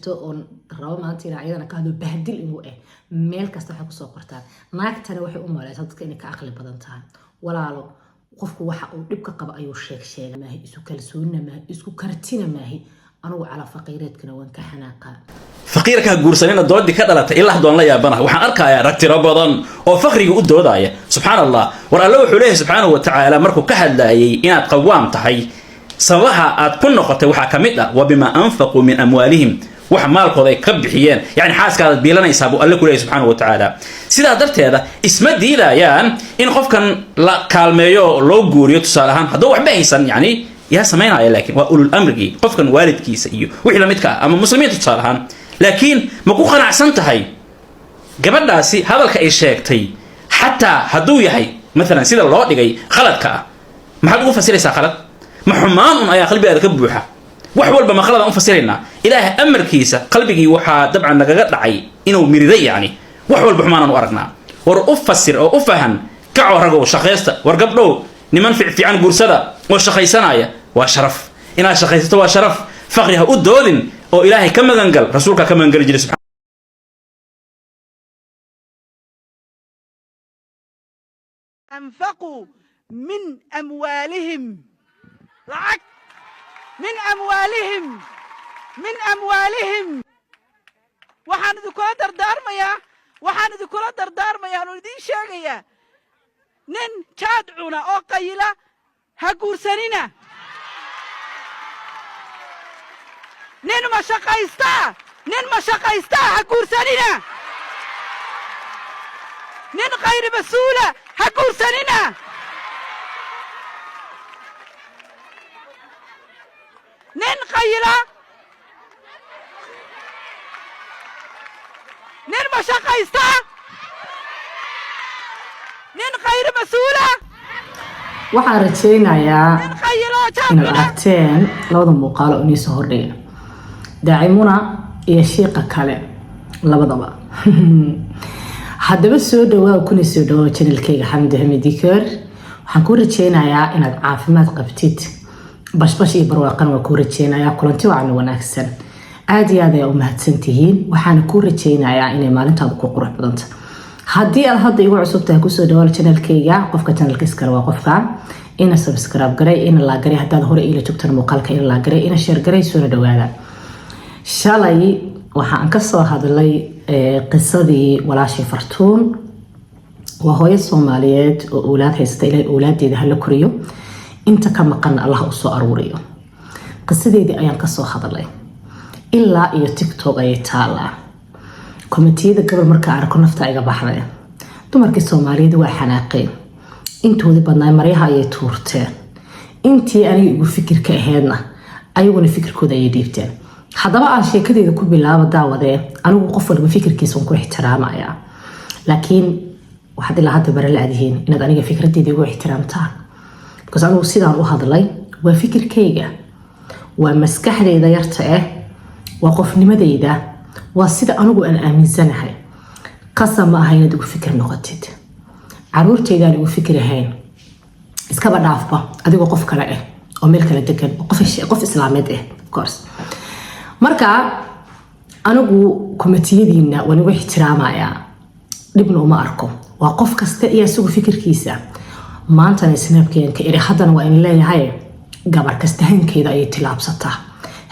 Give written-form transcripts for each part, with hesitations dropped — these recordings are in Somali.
jirto oo rabo maanta inay ayadana ka hadlo bahdil inuu meel kasta waxa ku soo qortaan naagtana waxay u maleeyay dadka inay ka aqli badan tahay walaalo qofku waxa uu dhib ka qaba ayuu sheegay ma isu kalsoonina ma isku kartina maahi anigu ala faqiireedkana waan ka xanaaqa faqiirka guursanina doodi ka dhalatay ilaa doon la yaabana waxaan arkayaa rag tiro badan oo faqriga u doodaya subhanallah war alla wuxuu leeyahay subhanahu wa ta'ala markuu ka hadlayay inaad qawaam tahay sabaha aad ku noqotay waxa kamid ah wabima anfaqu min amwalihim waxa maalkooda ay ka bixiyeen yani xaaskaada biilanaysa buu alla ku leeyahay subhanahu wa ta'ala sida darteeda isma diidayaan in qofkan la kaalmeeyo loo guuriyo tusaalahan hadoo waxba haysan yani يا سمعنا لكن وأولو الأمر قفكن والد كيس إيو وحي لمدك أما مسلمين تتصالحان لكن مكو قناع سنتهي قبل ناسي هذا الكأيشاك تي حتى هدو يحي مثلا سيدا الله لغاي خلط كا ما حد أنفسر يسا خلط ما حمان أن أيا قلبي هذا كبوحة وحوال بما خلط أنفسرنا إله أمر كيسا قلبي وحا دبعا نقاقات لعي إنو مريدي يعني وحوال بحمان وارقنا ورأفسر أو أفهم كعو رقو شخيستا ورقبلو نمان في عن قرصدا وشخيسانايا وشرف إنا شخيسته وشرف فقرها أدودن أو إلهي كما قال رسولك كما قال جل سبحانه أنفقوا من أموالهم لعك من أموالهم وحان ذكرى دردار ميا ندين شاقيا نن تادعونا أو قيلة هقور سنينة نن مشاقيستا هقور سنينة نن غير مسؤولة هقور سنينة نن قيلة نن مشاقيستا نن غير مسؤولة waxaan rajaynayaa inaad aragteen labada muuqaalo oo inii soo hordhigay daacimuna iyo shiiqa kale labadaba haddaba soo dhawaa kuna soo dhawaa channelkayga Xamdi Hamidikar waxaan ku rajaynayaa inaad caafimaad qabtid bashbash iyo barwaaqan waa ku rajaynayaa kulanti wacan wanaagsan aad iyo aad ay u mahadsantihiin waxaan ku rajaynayaa inay maalintaadu ku qurux badanto haddii aad hadda igu cusub tahay kusoo dhawaal channelkayga qofka channelkiisa kale waa qofka ina subscribe garay ina la garay haddaad hore ila joogtaan muuqaalka ina la garay ina share garay soo dhawaada shalay waxaan ka soo hadlay qisadii walaashii Fartuun waa hooyo Soomaaliyeed oo awlaad haysta ilaa awlaadeeda hala koriyo inta ka maqan Allah u soo aruuriyo qisadeedii ayaan ka soo hadlay ilaa iyo TikTok ay taala komitiyada gabadh marka arko nafta iga baxday dumarkii Soomaaliyeed waa xanaaqeen intoodii badnaa maryaha ay tuurteen intii aniga ugu fikirka ahaydna ayaguna fikirkooda ay dhiibteen haddaba aan sheekadeeda ku bilaabo daawadee anigu qof walba fikirkiisa ku ixtiraamaya laakiin waxaad ilaa hadda bara laadihiin inaad aniga fikradeeda ugu ixtiraamtaan because anigu sidaan u hadlay waa fikirkayga waa maskaxdayda yarta waa qofnimadayda waa sida anigu aan aaminsanahay qasam ma aha inaad ugu fikir noqotid caruurtayda ugu fikir ahayn iskaba dhaafba adigoo qof kale oo meel kale degan qof islaameed of course marka anigu komitiyadiina waan ugu ixtiraamayaa dhibna uma arko waa qof kasta iyo isagu fikirkiisa maantana snapkeenka iri haddana waa in leeyahay gabar kasta hankeeda ayay tilaabsataa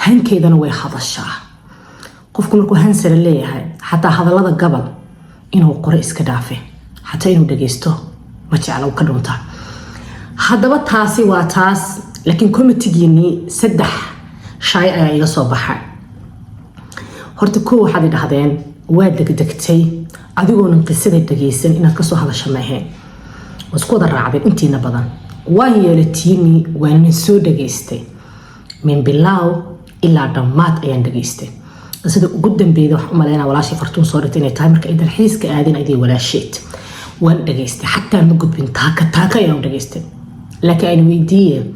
hankeedana way hadashaa qofku markuu hansara leeyahay xataa hadallada gabal inuu qoro iska dhaafe xataa inuu dhageysto ma jecla ka dhunta haddaba taasi waa taas laakiin komitigiinii 3 shay ayaa iga soo baxay horta koo waxaad idhahdeen waa degdegtay adigoonan qisada dhageysan inaad kasoo hadasho maahayn waa isku wada raacdeen intiina badan waan yeelatiini waan soo dhageystay min bilaaw ilaa dhammaad ayaan dhageystay sida ugu dambeeyay wax u maleynaa walaashii Fartuun soo dhigtay inay tahay marka ay dalxiiska aadeen ay walaasheed waan dhageystay xataa ma gudbin taaka ayaan dhageystay laakiin ay weydiiyeen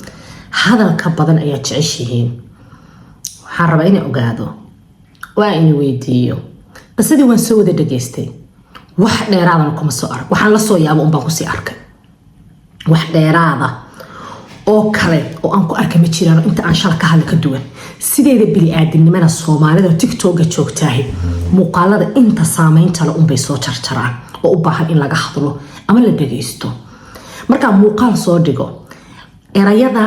hadalka badan ayaa jeceshihiin waxaan rabaa inaan ogaado waa in weydiiyo qisadii waan soo wada dhageystay wax dheeraad kuma soo arag waxaan la soo yaabo baan ku sii arkay wax dheeraad oo kale oo aan ku arkay ma jiraan inta aan shala ka hadla ka duwan sideeda bili aadamnimada Soomaalida TikTok joogtahay muuqaalada inta saameynta la bay soo jarjaraan oo u baahan in laga hadlo ama la dhageysto marka muuqaal soo dhigo erayada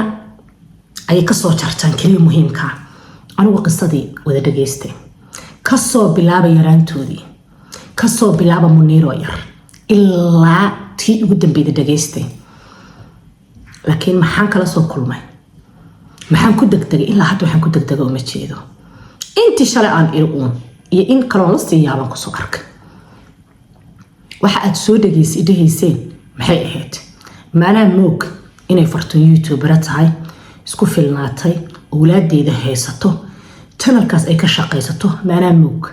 ay ka soo jartaan kaliya muhiimka anigu qisadii wada dhageystay ka soo bilaaba yaraantoodii ka soo bilaaba Muniiro yar ilaa tii ugu dambeeyay dhageystay laakiin maxaan kala soo kulmay maxaan ku degdegay ilaa hadda waxaan ku degdegay uma jeedo intii shalay aan iruun iyo in kaloon la siiyaaban ku soo arkay waxa aad soo dhageysay dhageyseen maxay ahayd maana moog inay fartun YouTuber tahay isku filnaatay awlaadeeda haysato channelkaas ay ka shaqeysato maana moog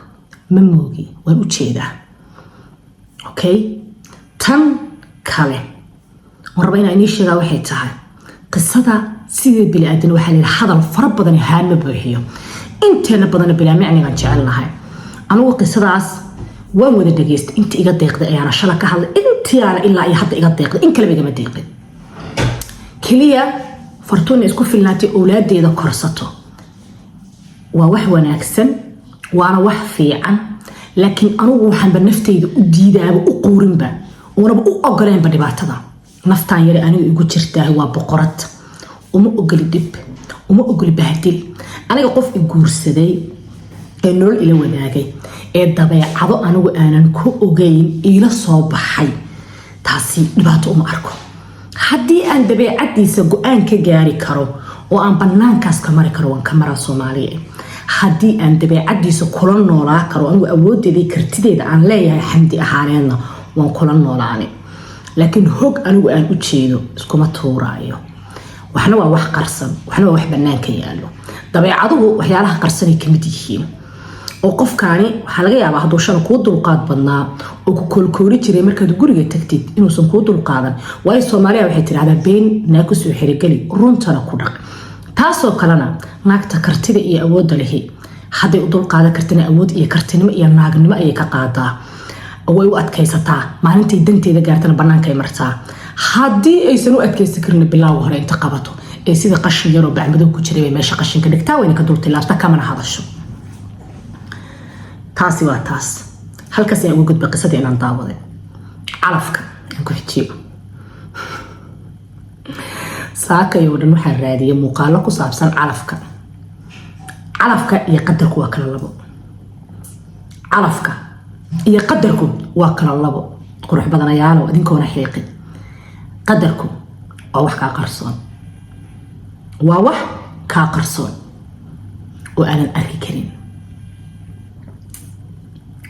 ma moogi waan u jeedaa okay tan kale وربنا إني شجع واحد تعال قصة سيد بلا أدنى وحلي هذا الفرق بدن هان مبرهيه أنت أنا بدن بلا معني عن جعلنا هاي أنا وقصة عس وين وده دقيست أنت إيجاد دقيقة يعني شلك هذا أنت على إلا أي حد إيجاد دقيقة إن كلام إيجاد دقيقة كليا فرتون يسكون في الناتي أولاد إذا كرسته ووحوى ناكسن وأنا وحفي عن لكن أنا وحن بنفتي جديدة وأقورن به وأنا بأقرن بدي بعتها نفتان يري أنا يقول جرتاه وبقرت وما أقول دب وما أقول بهدل أنا يقف يقول سدي النور إلى وداعي الدبي عضو أنا وأنا كو أجين إلى صوب حي تعسي نباتو ماركو حدي أن دبي عدي سجو أن كجاري كرو وأن بنان كاس كمرة كرو وأن كمرة صومالية حدي أن دبي عدي سكولن نولا كرو أنا وأود ذي كرتدي عن لا يا حمدي أحارينا وأن كولن نولاني لكن هوج أنا وأنا أتشيله اسكو ما تورايو وإحنا واحد قرصن وإحنا واحد بنان كيالو طبيعي عضو وحيالها قرصني كمديهم وقف كاني حلقة على هذا وشان كود القاد بنا وكل كوري تري مركز جوري تكتيد إنه سنكود القادم واي سوماليا وحيد هذا بين ناقص وحريقلي رونتنا كودق تاسو كلنا ناك تكرتي إيه أود له حد يقول قادة كرتنا أود إيه كرتنا إيه ناقن ما إيه كقادة way u adkaysataa maalintii danteeda gaartana banaanka ay martaa hadii aysan u adkaysan karin bilaaw hore inta qabato ee sida qashin yar oo bacmadow ku jiray meesha qashinka dhigtaa wayna ka dultay laafta kamana hadasho taasi waa taas halkaas ay ugu gudbay qisada inaan daawaday calafka aan ku xijiyo saaka iyo dhan waxaan raadiyay muuqaalo ku saabsan calafka iyo qadarku waa kala labo calafka iyo qadarku waa kala labo qurux badanayaal oo idinkoona xiiqin qadarku waa wax ka qarsoon oo aanan arki karin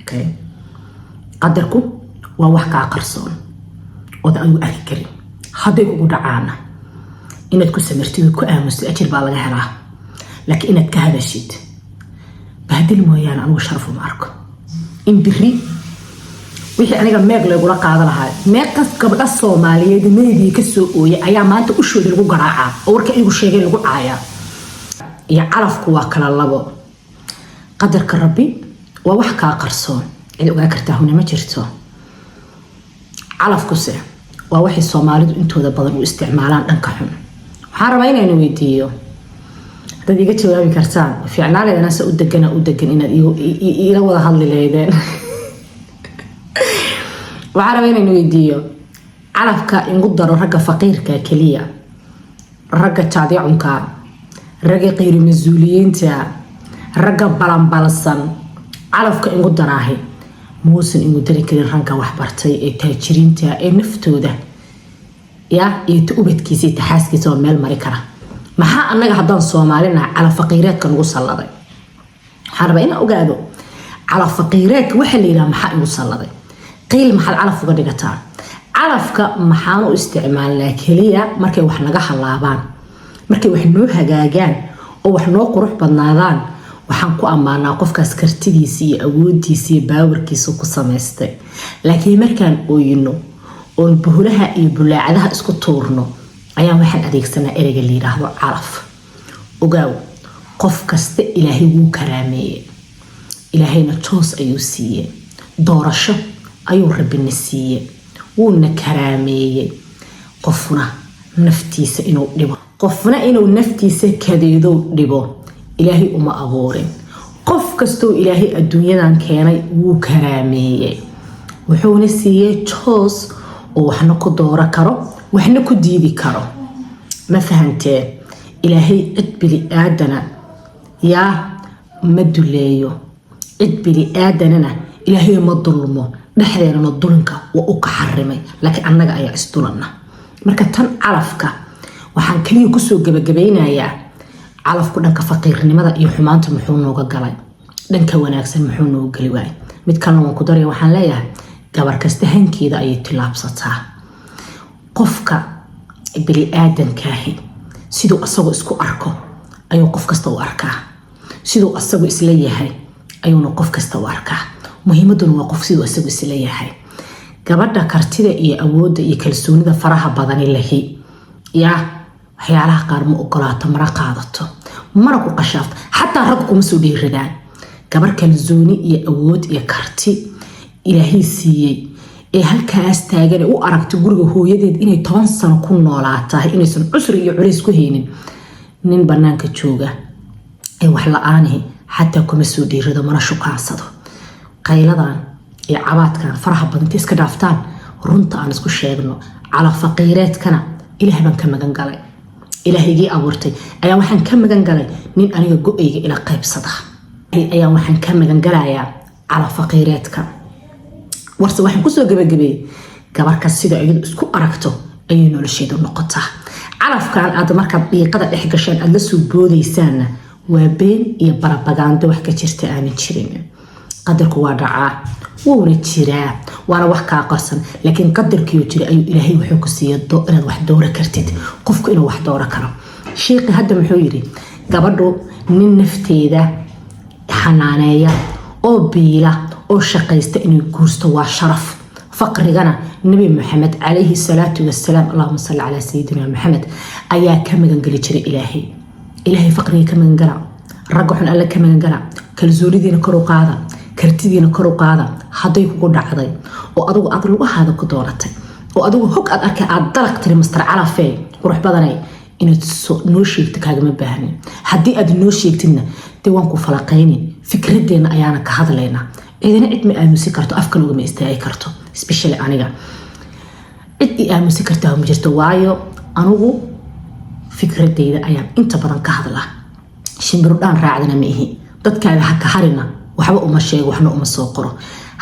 okay qadarku waa wax ka qarsoon oo aan arki karin haday ugu dhacaana inaad ku samirtid ku aamusid ajir baa laga helaa laakiin inaad ka hadashid baadil mooyaan anigu sharaf uma arko in biri wixii aniga meeg lagu qaada lahaa meeqas gabdha Soomaaliyeed meedii ka soo ooyay ayaa maanta u shooday lagu garaaca oo warka igu sheegay lagu caaya iyo calafku waa kala labo qadarka rabbi waa wax ka qarsoon cid uga kartaa huna ma jirto calafku se waa wixii Soomaalidu intooda badan u isticmaalaan dhanka xun waxaan rabaa inaan weydiiyo dad iga jawaabi kartaan ficnaaleedana sa u degan inaad ila wada hadli leedeen waxaan rabaa inaan weydiiyo calafka ingu daro ragga faqiirka kaliya ragga taadiicunka ragga qeyri masuuliyiinta ragga balanbalsan calafka ingu daraahi muusan ingu dari karin ragga wax bartay ee taajiriinta ee naftooda iyo ubadkiisa iyo taxaaskiisa oo meel mari kara maxaa annaga haddaan Soomaalina cala faqiireedka nagu salladay waxaan rabaa inaan ogaado cala faqiireedka waxa la yiraahdo maxaa igu salladay qiil maxal calaf uga dhigataa calafka maxaan u isticmaalnaa kaliya markay wax naga halaabaan markay wax noo hagaagaan oo wax noo qurux badnaadaan waxaan ku amaanaa qofkaas kartidiisa iyo awoodiisa iyo baawarkiisa ku samaystay laakiin markaan ooyino oo buhulaha iyo bulaacadaha isku tuurno ayaan waxaan adeegsanaa ereyga la yiraahdo calaf ogaaw qof kasta ilaahay wuu karaameeyay ilaahayna toos ayuu siiyay doorasho ayuu rabbina siiyay wuuna karaameeyay qofna naftiisa inuu dhibo qofna inuu naftiisa kadeedo dhibo ilaahay uma abuurin qof kastoo ilaahay adduunyadan keenay wuu karaameeyay wuxuuna siiyay choice oo waxna ku dooro karo waxna ku diidi karo ma fahanteen ilaahay cid bili aadana yaa ma duleeyo cid bili aadanana ilaahay ma dulmo dhexdeena dulinka waa u ka xarimay laakiin annaga ayaa isdulana marka tan calafka waxaan kaliya ku soo gabagabeynayaa calafku dhanka faqiirnimada iyo xumaanta muxuu nooga galay dhanka wanaagsan muxuu nooga gali waay mid kalena waan ku daray waxaan leeyahay gabar kasta hankeeda ayay tilaabsataa qofka bili aadanka sidoo asagoo isku arko ayuu qof kasta u arkaa sidoo asagoo isla yahay ayuuna qof kasta u arkaa muhiimaduna waa qof sidoo asagoo isla yahay gabadha kartida iyo awoodda iyo kalsoonida faraha badani lahi yaa waxyaalaha qaar ma ogolaato mara qaadato mara ku qashaafto xataa rag kuma soo dhiiradaan gabar kalsooni iyo awood iyo karti ilaahay siiyey ee halkaas taagan u aragto guriga hooyadeed inay 10 sano ku noolaatahay inaysan cusri iyo culays ku haynin nin banaanka jooga ee wax la'aanahay xataa kuma soo dhiirado mana shukaansado qayladan iyo cabaadkan faraha badan iska dhaaftaan runta aan isku sheegno cala faqiireedkana ilaahay baan ka magan galay ilaahaygi abuurtay ayaa waxaan ka magan galay nin aniga go'ayga ila qaybsada ayaa waxaan ka magan galayaa cala faqiireedka warse waxaan ku soo gabagabay gabarka sida ay isku aragto ayay nolosheedu noqotaa calafkan aad marka dhiiqada dhex gashaan aad la soo boodaysaana waa been iyo barabagaando wax ka jirta aan jirin qadarku waa dhacaa wuuna jiraa waana wax ka qarsan laakiin qadarkiiyo jira ayuu ilaahay wuxuu ku siiyay inaad wax doora kartid qofku inuu wax doora karo sheekhi hadda muxuu yiri gabadhu nin nafteeda xanaaneeya oo biila oo shaqaysta inuu guursto waa sharaf faqrigana nabi maxamed calayhi salaatu wassalaam allahumma salli ala sayyidina maxamed ayaa ka magan gali jiray ilaahay faqriga ka magan gala rag waxan alla ka magan gala kalsoonidiina kor u qaada kartidiina kor u qaada haday kugu dhacday oo adigu aad lugahaada ku dooratay oo adigu hog aad arkay aad dalaq tiri master calafee qurux badanay inaad noo sheegto kaagama baahnin haddii aad noo sheegtidna dee waan ku falaqaynin fikradeena ayaana ka hadlaynaa idina cid ma aamusi karto afkan ugama istaagi karto especially aniga cid i aamusi kartaa ma jirto waayo anugu fikradeyda ayaan inta badan ka hadlaa shimbirudhaan raacdana ma ihi dadkaaga ha ka harina waxba uma sheego waxna uma soo qoro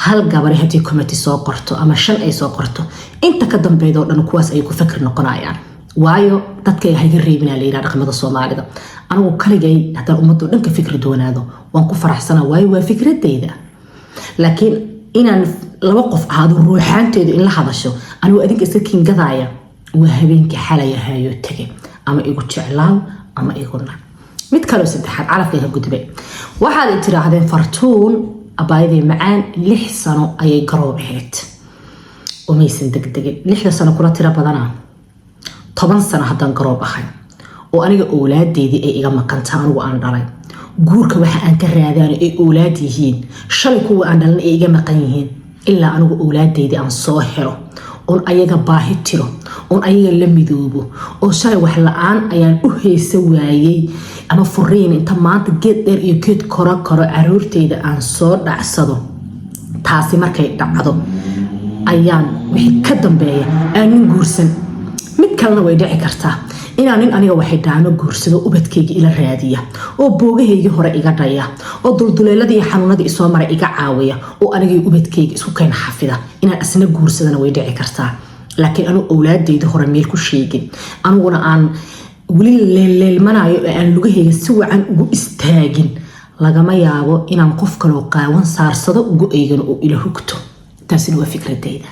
hal gabari haddii committee soo qorto ama 5 ay soo qorto inta ka dambeedo dhan kuwaas ay ku fikir noqonayaan waayo dadka ay haga reebinaa leeyahay dhaqamada Soomaalida anigu kaligay haddaan ummadda dhan ka fikir doonaado waan ku faraxsanaa waayo waa fikradeyda laakiin inaan laba qof ahaado ruuxaanteedu in la hadasho anigu adinka iska kingadaaya waa habeenkii xalaya hayo tagay ama igu jeclaaw ama igu nac mid kale saddexaad calafkayga gudbay waxaad tiraahdeen fartuun abaayday macaan 6 sano ayay garoob ahayd oo maysan degdegin 6 sano kula tira badana 10 sano haddaan garoob ahay oo aniga awlaadeedii ay iga maqantaa anigu aan dhalay guurka waxa aan ka raadaan ay awlaad yihiin shalay kuwa aan dhalan ay iga maqan yihiin ilaa anigu awlaadeedii aan soo helo oo ayaga baahi tiro oo ayaga la midoobo oo shalay wax la'aan ayaan u heesa waayay ama furiin inta maanta geed dheer iyo geed koro caruurteyda aan soo dhacsado taasi markay dhacdo ayaan wixii ka dambeeya aan guursan mid kalena way dhici kartaa inaan nin aniga waxay dhaano guursado ubadkayga ila raadiya oo boogahayga hore iga dhaya oo dulduleeladii xanuunadii soo maray iga caawiya oo aniga ubadkayga isku keen xafida inaan asna guursadana way dhici kartaa laakiin anu awlaadeyda hore meel ku sheegin aniguna aan wali leelmanayo aan lugahayga si wacan ugu istaagin lagama yaabo inaan qof kale qaawan saarsado ugu eegano oo ila hugto taasina waa fikradeyda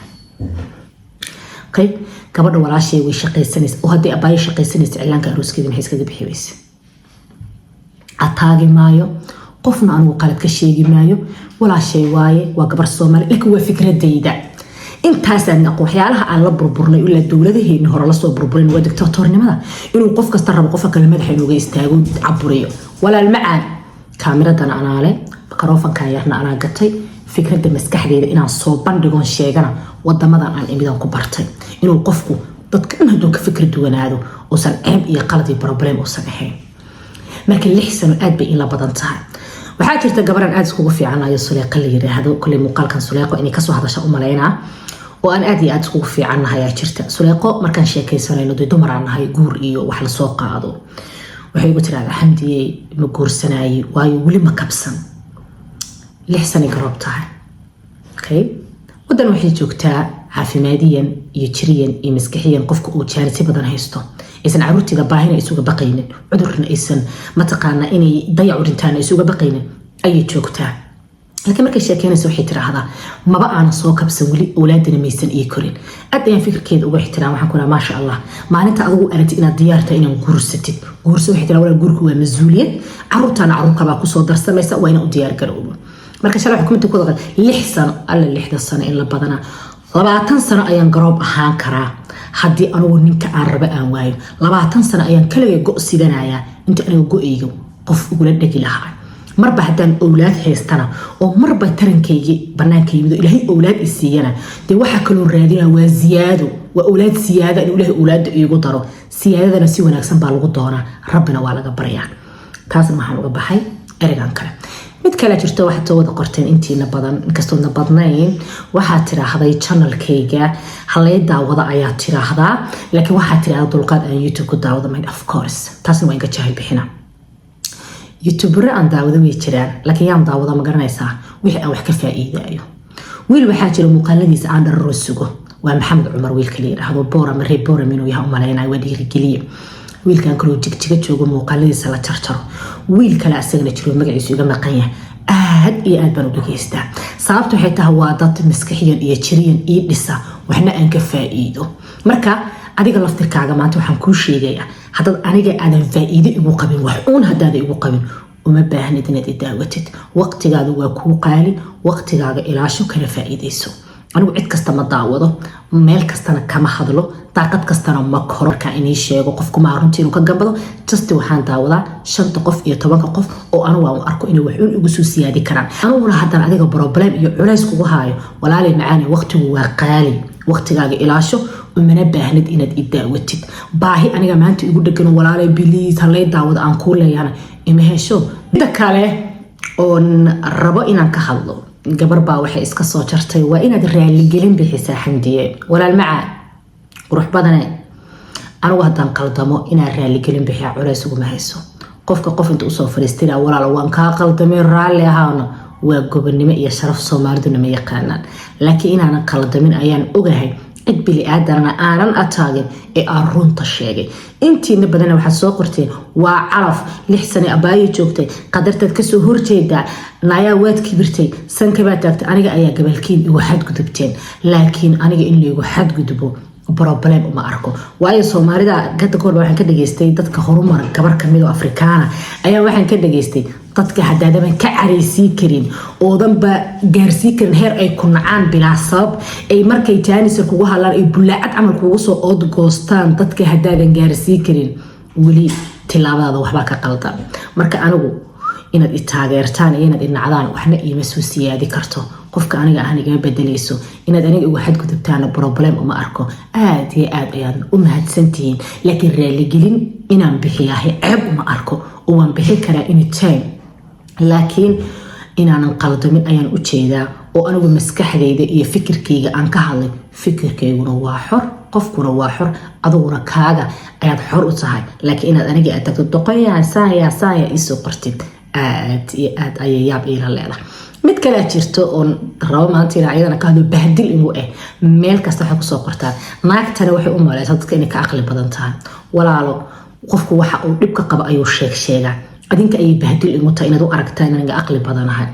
okay gabadha walaashay way shaqaysanaysaa oo haddii abaay shaqaysanaysaa cilaanka arooskeeda maxay iskaga bixi weyse ataagi maayo qofna anigu qalad ka sheegi maayo walaashay waaye waa gabar Soomaali laakiin waa fikradeyda intaasaan waxyaalaha aan la burburnay ilaa dawladaheena hore la soo burburin waa dictatornimada inuu qof kasta rabo qofka kale madaxa inuu istaago caburiyo walaal macaan kaamiradan anaale microphone-ka yarna anaa gatay fikradda maskaxdeeda inaan soo bandhigoon sheegana wadamadan aan imidan ku bartay inuu qofku dadka in hadduu ka fikir duwanaado uusan ceeb iyo qalad iyo problem uusan ahayn marka 6 sano aad bay ila badan tahay waxaa jirta gabaran aad iskugu fiicanayo Suleeqa la yiraahdo kulli muuqaalkan Suleeqo inay ka soo hadasha u maleynaa oo aan aad iyo aad iskugu fiicanahay ayaa jirta Suleeqo markaan sheekaysanayno dumar aan nahay guur iyo wax la soo qaado waxay ugu tiraahdaa xamdiyey ma guursanaayi waayo weli ma kabsan 6 sano garoob tahay okay wadan waxay joogtaa caafimaadiyan iyo jiriyan iyo maskaxiyan qofka uu jaarti badan haysto aysan caruurtida baahina isuga baqaynin cudurna aysan mataqaana inay dayac u dhintaan isuga baqaynin ayay joogtaa laakiin markay sheekeynayso waxay tiraahdaa maba aan soo kabsan weli awlaadina maysan ii korin aad ayaan fikirkeeda uga ixtiraam waxaan ku leeyahay maasha Allah maalinta adigu aragtid inaad diyaarta inaan guursatid guurso waxay tiraahdaa walaal guurku waa mas'uuliyad caruurtana caruurka baa ku soo darsamaysa waa inaan u diyaar garowdo marka shalay xukuumadda ku daqad 6 sano alla 6 sano in la badana 20 sano ayaan garoob ahaan karaa haddii anigu ninka aan raba aan waayo 20 sano ayaan kaliya go' sidanayaa inta anigu go'ayga qof ugula dhagi lahaa marba haddaan awlaad haystana oo marba tarankaygi banaanka yimido ilaahay awlaad i siiyana dee waxaa kaloo raadinaa waa ziyaado waa awlaad siyaada in ilaahay awlaadda iigu daro siyaadadana si wanaagsan baa lagu doonaa rabbina waa laga baryaa taasna waxaan uga baxay ereygan kale mid kale jirto waxaad soo wada qorteen intiina badan inkastoodna badnayn waxaad tiraahday channelkayga halay daawada ayaa tiraahdaa laakiin waxaad tiraahdaa dulqaad aan YouTube ku daawado mayd of course taasna waa inka jahil bixina YouTuber aan daawado way jiraan laakiin yaan daawada ma garanaysaa wixii aan wax ka faa'iidayo wiil waxaa jira muuqaaladiisa aan dharro sugo waa Maxamed Cumar wiilka la yiraahdo Boorama reer Boorama inuu yahay umaleynaa waa dhiirigeliye wiilkan kaloo jigjiga joogo muuqaaladiisa la jarjaro wiil kale asagana jiro magaciisu iga maqan yahay aad iyo aad baan u dhageystaa sababtu waxay tahay waa dad maskaxiyan iyo jiriyan ii dhisa waxna aan ka faa'iido marka adiga laftirkaaga maanta waxaan kuu sheegayaa haddaad aniga aadan faa'iido igu qabin wax uun haddaada igu qabin uma baahnid inaad i daawatid waqtigaada waa kuu qaali waqtigaaga ilaasho kala faa'iidayso anigu cid kasta ma daawado meel kastana kama hadlo daaqad kastana ma koro marka inii sheego qofku ma runtii inuu ka gambado just waxaan daawadaa 5 qof iyo 10 qof oo anigu aan arko inay wax uun igu soo siyaadi karaan aniguna haddaan adiga problem iyo culays kugu haayo walaalay macaani waqtigu waa qaali waqtigaaga ilaasho umana baahnid inaad i daawatid baahi aniga maanta igu dhagan walaalay biliis halay daawada aan ku leeyana ima hesho inta kale oo rabo inaan ka hadlo gabar baa waxay iska soo jartay waa inaad raali gelin bixisaa xamdiye walaal macaan qurux badane anigu haddaan qaldamo inaan raali gelin bixiya culays uguma hayso qofka qof inta usoo fariistira walaal waan kaa qaldamay raalli ahaana waa gobonnimo iyo sharaf Soomaaliduna ma yaqaanaan laakiin inaan qaldamin ayaan ogahay cid bili aadarna aanan ataagin ee aan runta sheegay intiina badan waxaad soo qorteen waa calaf 6 sano abaayo joogtay qadartaad ka soo horjeedaa naayaa waad kibirtay sanka baa taagtay aniga ayaa gabalkiin igu xadgudubteen laakiin aniga in leego xadgudubo problem uma arko waayo Soomaalida gada koor waxaan ka dhageystay dadka horumar gabar kamid oo Afrikaana ayaa waxaan ka dhageystay dadka haddaadaban ka careysiin karin oodan ba gaarsiin karin heer ay ku nacaan bilaa sabab ay markay taanisa kugu halaan ay bulaacad camal kugu soo ood goostaan dadka haddaadan gaarsiin karin weli tilaabada waxba ka qaldan marka anigu inaad i taageertaan iyo inaad i nacdaan waxna iima soo siyaadi karto qofka aniga aan iga bedelayso inaad aniga ugu xadgudubtaan problem uma arko aad iyo aad ayaan u mahadsantihiin laakiin raali gelin inaan bixiyahay ceeb uma arko oo waan bixi karaa anytime laakiin inaanan qaldamin ayaan u jeedaa oo anigu maskaxdayda iyo fikirkayga aan ka hadlay fikirkayguna waa xor qofkuna waa xor aduguna kaaga ayaad xor u tahay laakiin inaad aniga aad tagto doqoyaa saaya isoo qortid aad iyo aad ayay yaab ila leedahay mid kale jirto oo rabo maanta ila ayadana ka hadlo bahdil inuu meel kasta waxa ku soo qortaa naagtana waxay u maleeysaa dadka inay ka aqli badan tahay walaalo qofku waxa uu dhibka qaba ayuu sheegaa adinka ay bahdil inuu tahay inaad u aragtaan inaad aqli badanahay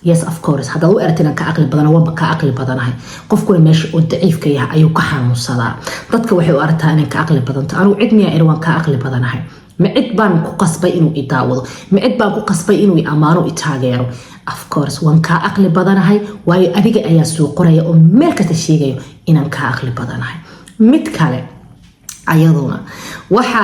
yes of course hadda u aragtaan ka aqli badan waa ka aqli badanahay qofku meesha oo daciifka yahay ayuu ka xanuunsadaa dadka waxay u aragtaan inay ka aqli badan tahay anigu cid miyaa waan ka aqli badanahay ma cid baan ku qasbay inuu i daawado ma cid baan ku qasbay inuu i amaano i taageero of course waan ka aqli badanahay waayo adiga ayaa soo qoraya oo meel kasta sheegayo inaan ka aqli badanahay mid kale ayaduna waxa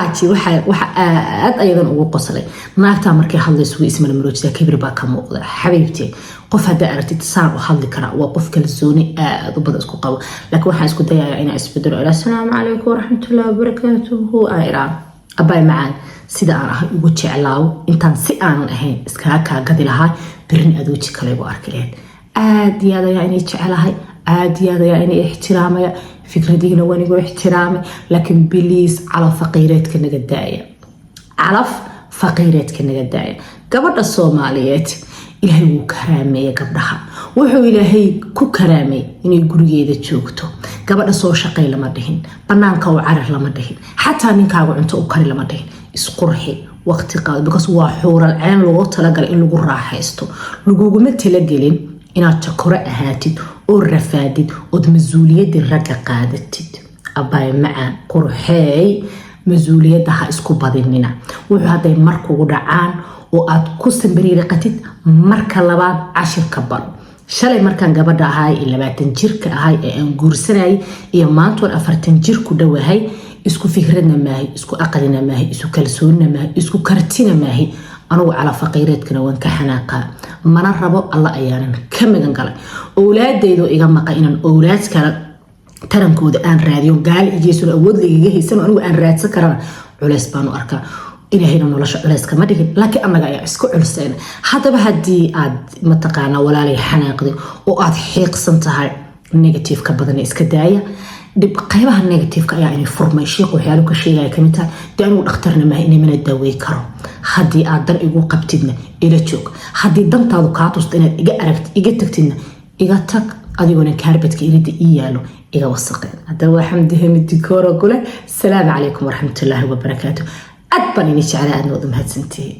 aad ayadan ugu qoslay naagta markay hadlayso isma marojida kibir baa ka muuqda xabiibtii qof hada aragtid saan u hadli kara waa qof kalsooni aad u badan isku qabo laakiin waxa isku dayayaa inay isbedelo assalaamu calaykum waraxmatullaahi wabarakaatuhu ayran abay macaan sida aan ahay ugu jeclaaw intaan si aanan ahayn iskaga kaa gadi lahaa birin aad weji kale ugu arki lahayd aad iyo aad ayaa inay jecelahay aad iyo aad ayaa inay ixtiraamaya fikradiina waan igu ixtiraamay laakiin biliis calaf faqiireedka naga daaya calaf faqiireedka naga daaya gabadha Soomaaliyeed ilaahay wuu karaameeyay gabdhaha wuxuu ilaahay ku karaamay inay gurigeeda joogto gabadha soo shaqay lama dhihin banaanka oo carar lama dhihin xataa ninkaaga cunto u kari lama dhihin isqurxi waqti qaad because waa xuural ceen loo talagalay in lagu raaxaysto laguguma talagelin inaad jakore ahaatid oo rafaadid oo mas'uuliyadda ragga qaadatid abay macaan qurxay mas'uuliyadda ha isku badinina wuxuu haday markuu dhacaan oo aad ku sambiriiqatid marka labaad cashirka bar shalay markaan gabadha ahay 20 jirka ahay ee aan guursanay iyo maanta 40 jir ku dhawahay isku fikradna maahay isku aqalina maahay isku kalsoonina maahay isku kartina maahay anigu cala faqiireedkana waan ka xanaaqa mana rabo alla ayaanan ka magan galay awlaadeydu iga maqa inaan awlaad kala tarankooda aan raadiyo gaal ijeesul awood liga haysan anigu aan raadsan karana culays baan u arkaa ilaahayna nolosha culays kama dhigin laakiin anaga ayaa isku culuseen hadaba hadii aad mataqaana walaalay xanaaqdo oo aad xiiqsan tahay negative ka badan iska daaya dib qaybaha negative ka ayaa inay furmay sheekh waxyaalo ka sheegay kamid tahay daanu dhakhtarna ma inay mana daaway karo hadii aad dan igu qabtidna ila joog hadii dantaadu ka tusto inaad iga aragtid iga tagtidna iga tag adiguna kaarbadka irida iyaalo iga wasaqeen hadaba xamdihi dikooro kule salaamu calaykum waraxmatullaahi wabarakaatuh أدبني نشعل أنه ذم هالسنتين